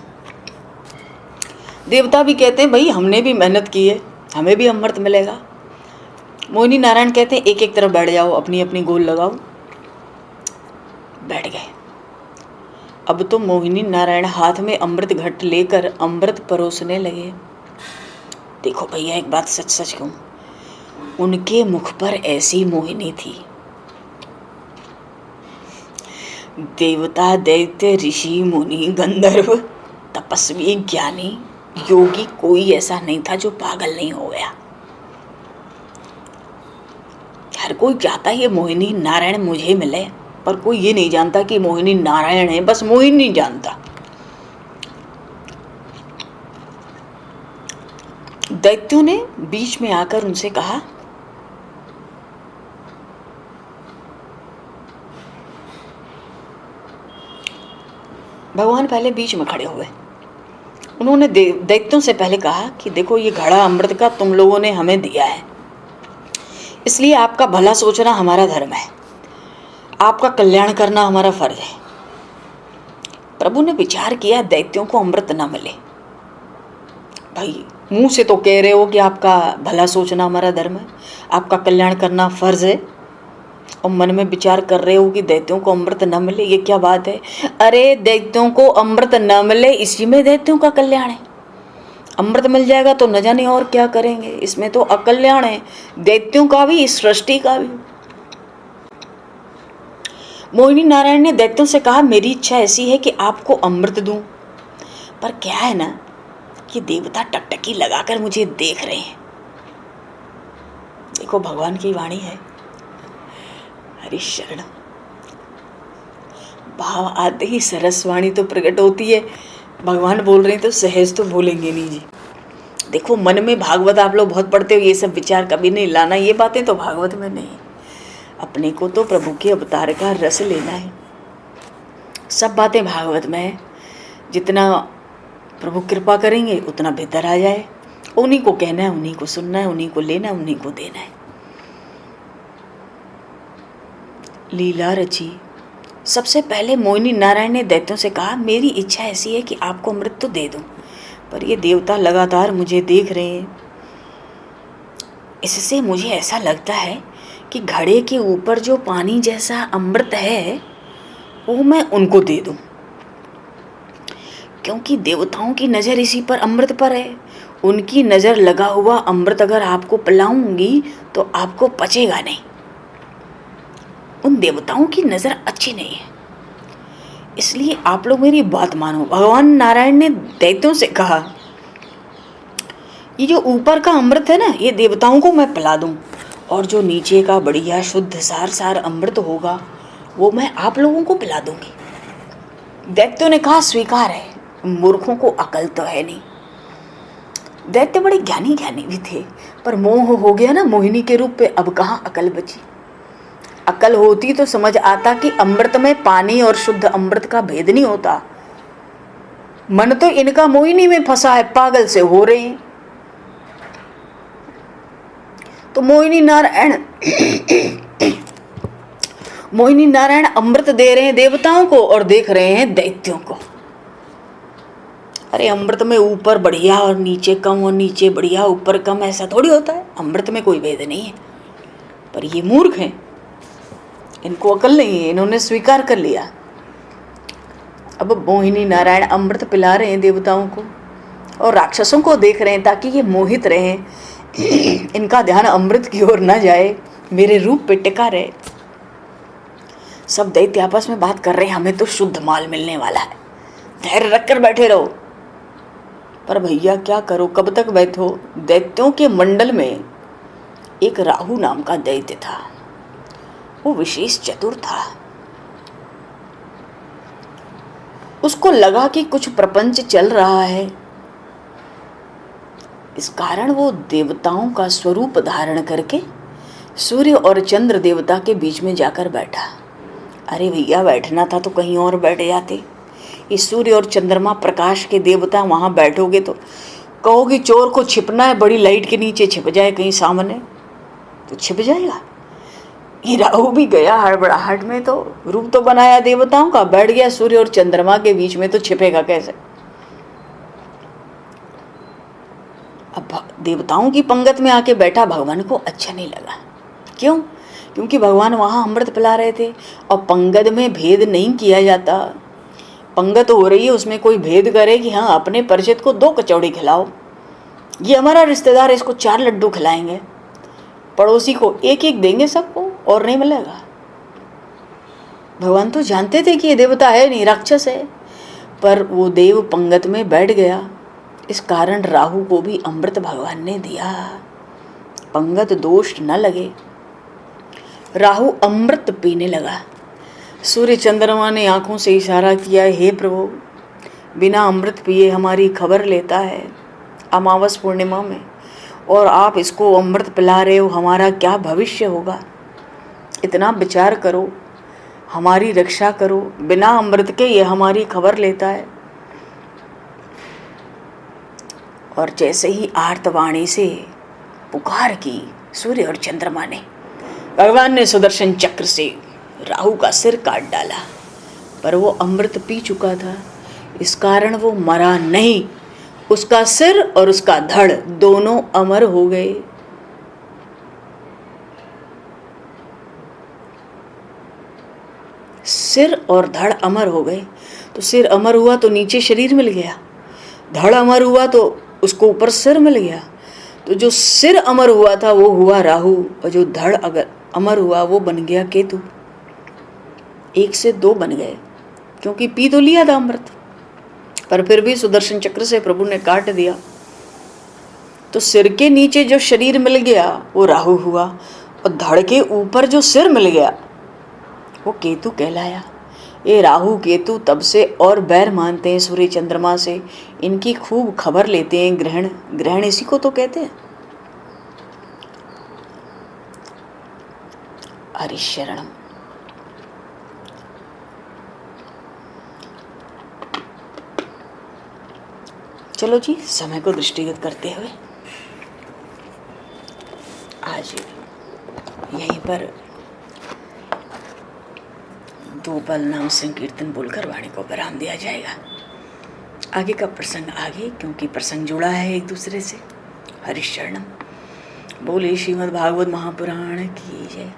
देवता भी कहते हैं, भाई हमने भी मेहनत की है, हमें भी अमृत मिलेगा। मोहिनी नारायण कहते हैं, एक एक तरफ बैठ जाओ, अपनी अपनी गोल लगाओ। बैठ गए। अब तो मोहिनी नारायण हाथ में अमृत घट लेकर अमृत परोसने लगे। देखो भैया, एक बात सच सच कहूं, उनके मुख पर ऐसी मोहिनी थी। देवता, दैत्य, ऋषि, मुनि, गंधर्व, तपस्वी, ज्ञानी, योगी, कोई ऐसा नहीं था जो पागल नहीं हो गया। हर कोई चाहता है ये मोहिनी नारायण मुझे मिले, पर कोई ये नहीं जानता कि मोहिनी नारायण है, बस मोहिनी नहीं जानता। दैत्यों ने बीच में आकर उनसे कहा, भगवान पहले बीच में खड़े हुए। उन्होंने दैत्यों से पहले कहा कि देखो ये घड़ा अमृत का तुम लोगों ने हमें दिया है, इसलिए आपका भला सोचना हमारा धर्म है, आपका कल्याण करना हमारा फर्ज है। प्रभु ने विचार किया दैत्यों को अमृत न मिले। भाई मुंह से तो कह रहे हो कि आपका भला सोचना हमारा धर्म है, आपका कल्याण करना फर्ज है, और मन में विचार कर रहे हो कि दैत्यों को अमृत न मिले, ये क्या बात है? अरे दैत्यों को अमृत न मिले इसी में दैत्यों का कल्याण है। अमृत मिल जाएगा तो न जाने और क्या करेंगे, इसमें तो अकल्याण है दैत्यों का भी, इस सृष्टि का भी। मोहिनी नारायण ने दैत्यों से कहा, मेरी इच्छा ऐसी है कि आपको अमृत दूं, पर क्या है ना कि देवता टकटकी लगाकर मुझे देख रहे हैं। देखो भगवान की वाणी है, हरि शरण। भाव आते ही सरसवाणी तो प्रकट होती है। भगवान बोल रहे हैं तो सहज तो भूलेंगे नहीं जी। देखो मन में भागवत आप लोग बहुत पढ़ते हो, ये सब विचार कभी नहीं लाना, ये बातें तो भागवत में नहीं। अपने को तो प्रभु के अवतार का रस लेना है। सब बातें भागवत में है, जितना प्रभु कृपा करेंगे उतना भीतर आ जाए। उन्हीं को कहना है, उन्हीं को सुनना है, उन्हीं को लेना है, उन्हीं को देना है। लीला रची। सबसे पहले मोहिनी नारायण ने दैत्यों से कहा, मेरी इच्छा ऐसी है कि आपको अमृत तो दे दूं, पर ये देवता लगातार मुझे देख रहे हैं। इससे मुझे ऐसा लगता है कि घड़े के ऊपर जो पानी जैसा अमृत है वो मैं उनको दे दूं, क्योंकि देवताओं की नज़र इसी पर अमृत पर है। उनकी नज़र लगा हुआ अमृत अगर आपको पिलाऊंगी तो आपको पचेगा नहीं। उन देवताओं की नज़र अच्छी नहीं है, इसलिए आप लोग मेरी बात मानो। भगवान नारायण ने दैत्यों से कहा, ये जो ऊपर का अमृत है ना, ये देवताओं को मैं पिला दूं, और जो नीचे का बढ़िया शुद्ध सार सार अमृत होगा वो मैं आप लोगों को पिला दूंगी। दैत्यों ने कहा, स्वीकार है, मूर्खों को अकल तो है नहीं। दैत्य बड़े ज्ञानी ज्ञानी भी थे, पर मोह हो गया ना मोहिनी के रूप पे, अब कहाँ अकल बची। अकल होती तो समझ आता कि अमृत में पानी और शुद्ध अमृत का भेद नहीं होता। मन तो इनका मोहिनी में फंसा है, पागल से हो रहे हैं। तो मोहिनी नारायण अमृत दे रहे हैं देवताओं को और देख रहे हैं दैत्यों को। अरे अमृत में ऊपर बढ़िया और नीचे कम, और नीचे बढ़िया ऊपर कम, ऐसा थोड़ी होता है। अमृत में कोई भेद नहीं है। पर ये मूर्ख हैं, इनको अकल नहीं है, इन्होंने स्वीकार कर लिया। अब मोहिनी नारायण अमृत पिला रहे हैं देवताओं को और राक्षसों को देख रहे हैं, ताकि ये मोहित रहें, इनका ध्यान अमृत की ओर न जाए, मेरे रूप पे टिका रहे। सब दैत्य आपस में बात कर रहे हैं, हमें तो शुद्ध माल मिलने वाला है, धैर्य रखकर बैठे रहो। पर भैया क्या करो, कब तक बैठो। दैत्यों के मंडल में एक राहु नाम का दैत्य था। वो विशेष चतुर था। उसको लगा कि कुछ प्रपंच चल रहा है, इस कारण वो देवताओं का स्वरूप धारण करके सूर्य और चंद्र देवता के बीच में जाकर बैठा। अरे भैया बैठना था तो कहीं और बैठ जाते। ये सूर्य और चंद्रमा प्रकाश के देवता, वहाँ बैठोगे तो कहोगे चोर को छिपना है, बड़ी लाइट के नीचे छिप जाए कहीं सामने, तो छिप जाएगा। ये राहु भी गया हड़बड़ाहट में, तो रूप तो बनाया देवताओं का, बैठ गया सूर्य और चंद्रमा के बीच में, तो छिपेगा कैसे। अब देवताओं की पंगत में आके बैठा, भगवान को अच्छा नहीं लगा। क्यों? क्योंकि भगवान वहाँ अमृत पिला रहे थे और पंगत में भेद नहीं किया जाता। पंगत हो रही है, उसमें कोई भेद करे कि हाँ अपने परिचित को 2 कचौड़ी खिलाओ, ये हमारा रिश्तेदार है इसको 4 लड्डू खिलाएंगे, पड़ोसी को 1-1 देंगे सबको और नहीं मिलेगा। भगवान तो जानते थे कि ये देवता है नहीं, राक्षस है, पर वो देव पंगत में बैठ गया। इस कारण राहु को भी अमृत भगवान ने दिया, पंगत दोष न लगे। राहु अमृत पीने लगा। सूर्य चंद्रमा ने आंखों से इशारा किया, हे प्रभु, बिना अमृत पिए हमारी खबर लेता है अमावस पूर्णिमा में, और आप इसको अमृत पिला रहे हो, हमारा क्या भविष्य होगा? इतना विचार करो, हमारी रक्षा करो। बिना अमृत के ये हमारी खबर लेता है। और जैसे ही आर्तवाणी से पुकार की सूर्य और चंद्रमा ने, भगवान ने सुदर्शन चक्र से राहु का सिर काट डाला, पर वो अमृत पी चुका था, इस कारण वो मरा नहीं। उसका सिर और उसका धड़ दोनों अमर हो गए। सिर और धड़ अमर हो गए। तो सिर अमर हुआ तो नीचे शरीर मिल गया, धड़ अमर हुआ तो उसको ऊपर सिर मिल गया। तो जो सिर अमर हुआ था वो हुआ राहु, और जो धड़ अगर अमर हुआ वो बन गया केतु। एक से दो बन गए, क्योंकि पी तो लिया था अमृत, पर फिर भी सुदर्शन चक्र से प्रभु ने काट दिया। तो सिर के नीचे जो शरीर मिल गया वो राहु हुआ, और धड़ के ऊपर जो सिर मिल गया वो केतु कहलाया। ये राहु केतु तब से और बैर मानते हैं सूर्य चंद्रमा से, इनकी खूब खबर लेते हैं। ग्रहण, ग्रहण इसी को तो कहते हैं। हरिशरणम। चलो जी, समय को दृष्टिगत करते हुए आज यहीं पर दो पल नाम संकीर्तन बोलकर वाणी को विराम दिया जाएगा। आगे का प्रसंग आगे, क्योंकि प्रसंग जुड़ा है एक दूसरे से। हरिशरणम। बोले श्रीमद् भागवत महापुराण की जय।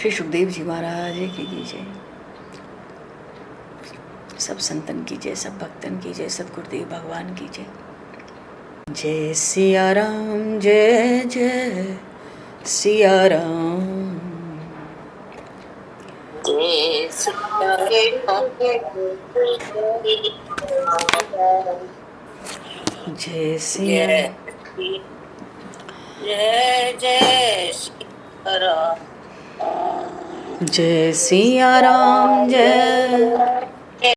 श्री सुखदेव जी महाराज की जय। सब संतन की जय, सब भक्तन की जय, सतगुरुदेव भगवान की जय। जय सिया राम, जय जय सिया राम। जय सिया राम, जय सिया, जय जय सिया राम, जय सिया राम, जय